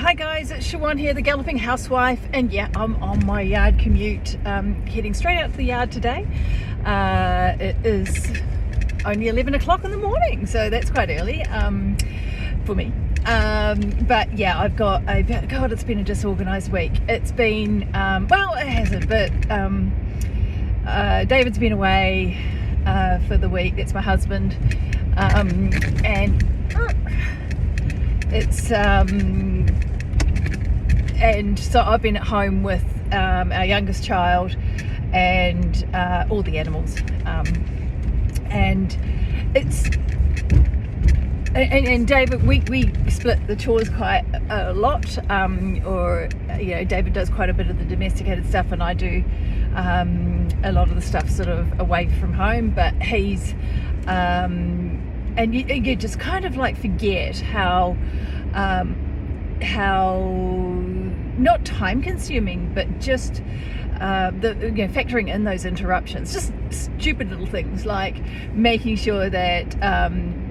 Hi guys, it's Siobhan here, the Galloping Housewife, and yeah, I'm on my yard commute, heading straight out to the yard today. It is only 11 o'clock in the morning, so that's quite early for me. But yeah, I've got God, it's been a disorganised week. It's been, well, it hasn't, but David's been away for the week. That's my husband, and it's and so I've been at home with our youngest child and all the animals, and it's and David, we split the chores quite a lot, or you know, David does quite a bit of the domesticated stuff and I do a lot of the stuff sort of away from home, but he's and you just kind of like forget how not time consuming, but just factoring in those interruptions, just stupid little things like making sure that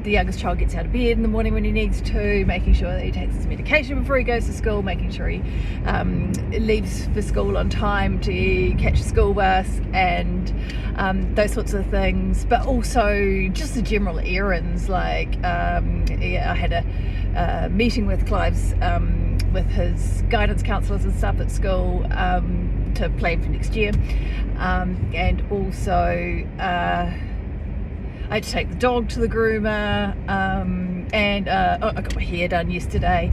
the youngest child gets out of bed in the morning when he needs to, making sure that he takes his medication before he goes to school, making sure he leaves for school on time to catch a school bus, and those sorts of things. But also just the general errands, like I had a meeting with Clive's with his guidance counsellors and stuff at school to plan for next year, and also I had to take the dog to the groomer, and I got my hair done yesterday.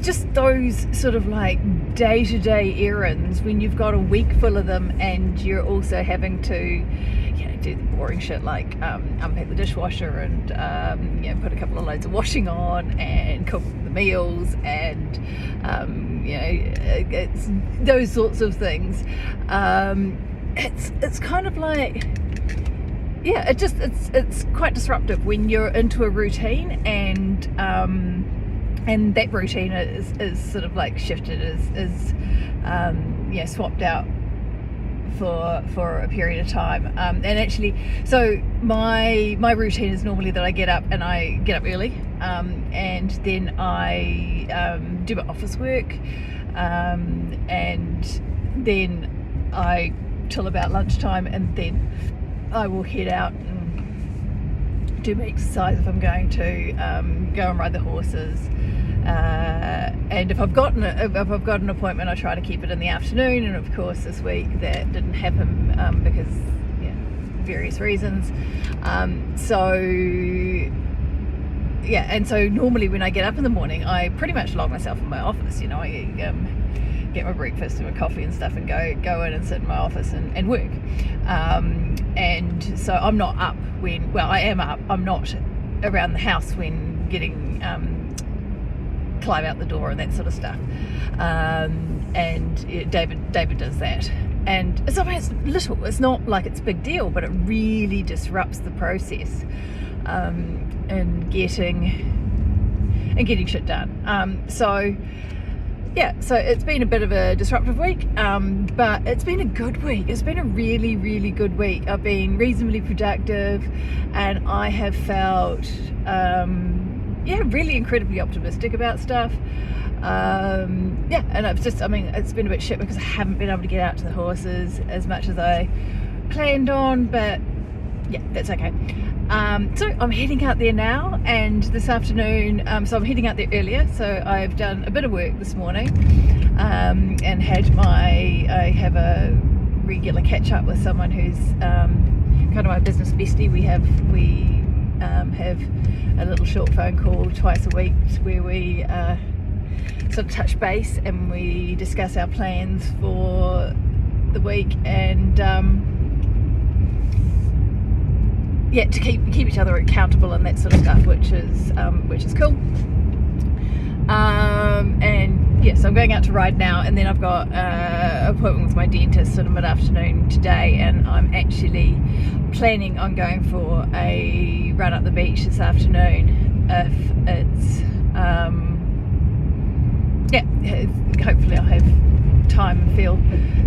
Just those sort of like day-to-day errands when you've got a week full of them, and you're also having to do the boring shit like unpack the dishwasher and put a couple of loads of washing on and cook the meals, and it's those sorts of things. It's kind of like, yeah, it's quite disruptive when you're into a routine, and that routine is sort of like shifted, is swapped out for a period of time, and actually, so my routine is normally that I get up early, and then I do my office work, and then I till about lunchtime, and then I will head out and do my exercise if I'm going to go and ride the horses. And if I've got an appointment, I try to keep it in the afternoon. And of course, this week that didn't happen because various reasons. And so normally when I get up in the morning, I pretty much lock myself in my office. I get my breakfast and my coffee and stuff, and go in and sit in my office and work. And so I'm not up when, well, I am up. I'm not around the house when getting Clive out the door and that sort of stuff. David does that, and it's always little. It's not like it's a big deal, but it really disrupts the process and getting shit done. So it's been a bit of a disruptive week, but it's been a good week. It's been a really, really good week. I've been reasonably productive, and I have felt really incredibly optimistic about stuff. And it's been a bit shit because I haven't been able to get out to the horses as much as I planned on, but yeah, that's okay. So I'm heading out there now, and this afternoon, so I'm heading out there earlier, so I've done a bit of work this morning, and I have a regular catch up with someone who's kind of my business bestie. We have a little short phone call twice a week where we sort of touch base and we discuss our plans for the week, and to keep each other accountable and that sort of stuff, which is cool. So I'm going out to ride now, and then I've got an appointment with my dentist sort of mid-afternoon today, and I'm actually planning on going for a run up the beach this afternoon if it's hopefully I'll have time and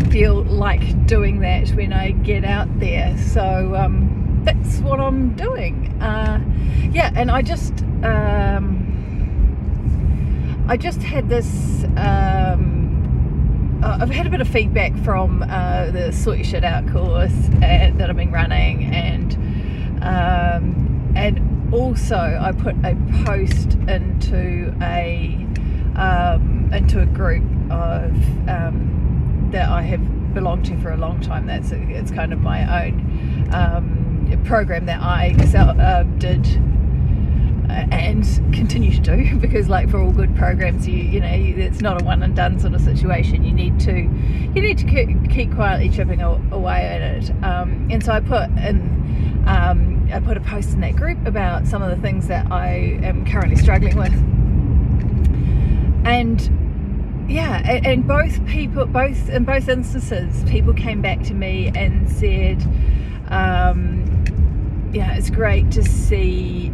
feel like doing that when I get out there. So that's what I'm doing. And I I just had this. I've had a bit of feedback from the Sort Your Shit Out course that I've been running, and also I put a post into a group of that I have belonged to for a long time. It's kind of my own program that I did and continue to do, because like for all good programs, you know it's not a one and done sort of situation. You need to keep quietly chipping away at it. And so I put a post in that group about some of the things that I am currently struggling with, and in both instances, people came back to me and said, it's great to see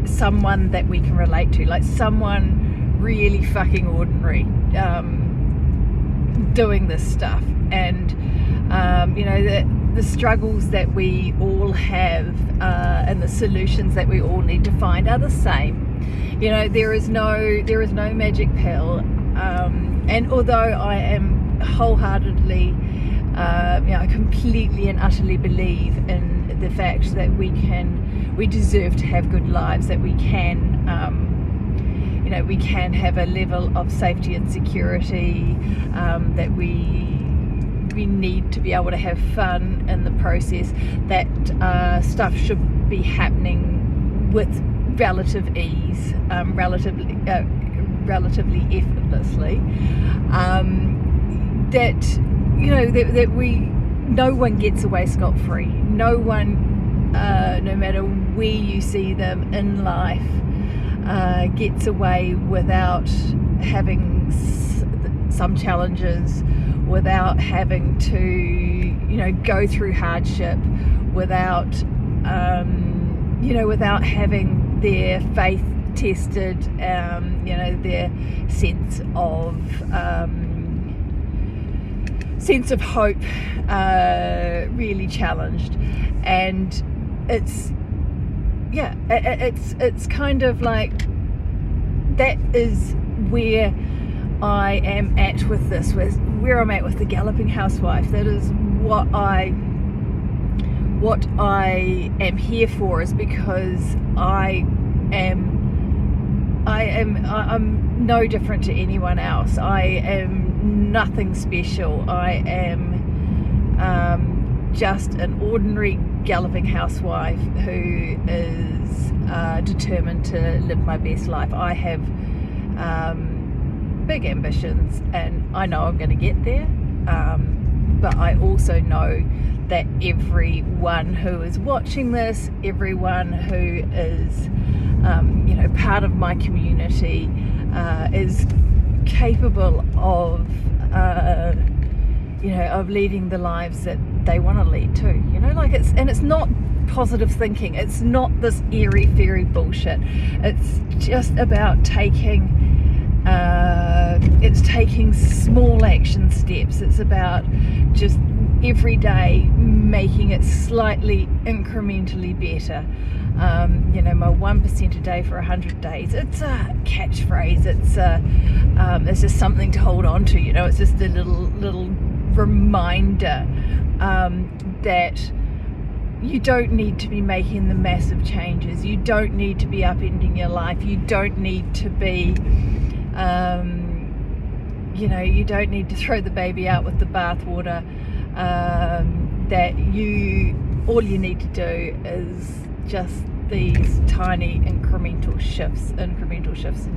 someone that we can relate to, like someone really fucking ordinary doing this stuff, and the struggles that we all have and the solutions that we all need to find are the same. There is no magic pill, and although I am wholeheartedly I completely and utterly believe in the fact that we deserve to have good lives, that we can have a level of safety and security, that we need to be able to have fun in the process, that stuff should be happening with relative ease, relatively effortlessly, that no one gets away scot-free. No one, no matter where you see them in life, gets away without having some challenges, without having to go through hardship, without without having their faith tested, their sense of hope really challenged. And it's kind of like, that is where I am at with this, where I'm at with the Galloping Housewife. That is what I am here for, is because I'm no different to anyone else. I am nothing special. I am just an ordinary galloping housewife who is determined to live my best life. I have big ambitions, and I know I'm going to get there, but I also know that everyone who is watching this, everyone who is part of my community, is capable of leading the lives that they want to lead too. It's not positive thinking. It's not this airy fairy bullshit. It's just about taking small action steps. It's about just every day making it slightly incrementally better. My 1% a day for 100 days. It's a catchphrase. It's just something to hold on to. It's just a little reminder that you don't need to be making the massive changes. You don't need to be upending your life. You don't need to be, you don't need to throw the baby out with the bathwater. All you need to do is just these tiny incremental shifts in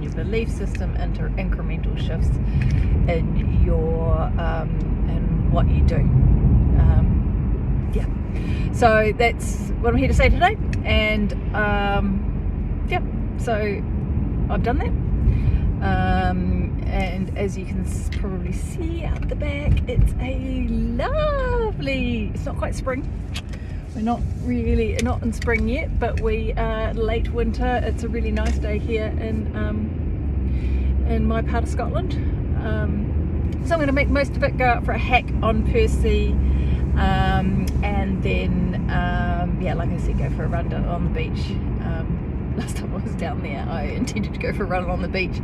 your belief system, incremental shifts in your in what you do. So that's what I'm here to say today, and so I've done that, and as you can probably see out the back, it's a lovely, it's not quite spring, we're not in spring yet, but we are late winter. It's a really nice day here in my part of Scotland, so I'm going to make most of it, go out for a hack on Percy, and then like I said, go for a run down on the beach. Last time I was down there, I intended to go for a run on the beach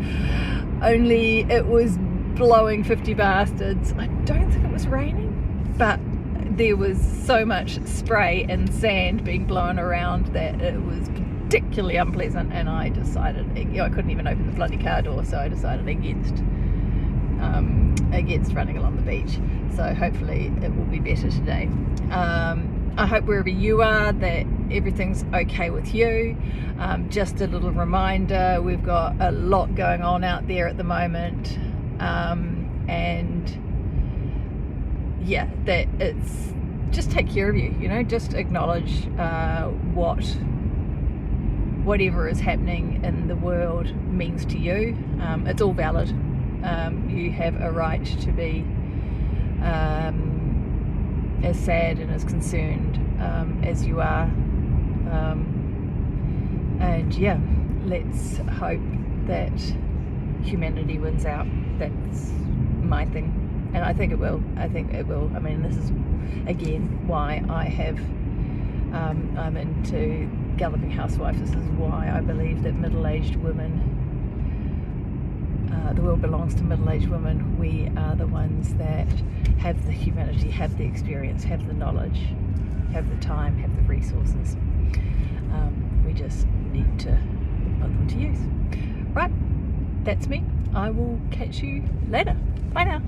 only it was blowing 50 bastards. I don't think it was raining, but there was so much spray and sand being blown around that it was particularly unpleasant, and I decided, I couldn't even open the bloody car door, so I decided against running along the beach. So hopefully it will be better today. I hope wherever you are that everything's okay with you. Just a little reminder, we've got a lot going on out there at the moment, and yeah, that it's just take care of you, just acknowledge whatever is happening in the world means to you. It's all valid. You have a right to be as sad and as concerned as you are, and yeah, let's hope that humanity wins out. That's my thing, and I think it will. I mean, this is again why I'm into Galloping Housewife. This is why I believe that middle-aged women, the world belongs to middle-aged women. We are the ones that have the humanity, have the experience, have the knowledge, have the time, have the resources. We just need to put them to use. Right, that's me. I will catch you later. Bye now.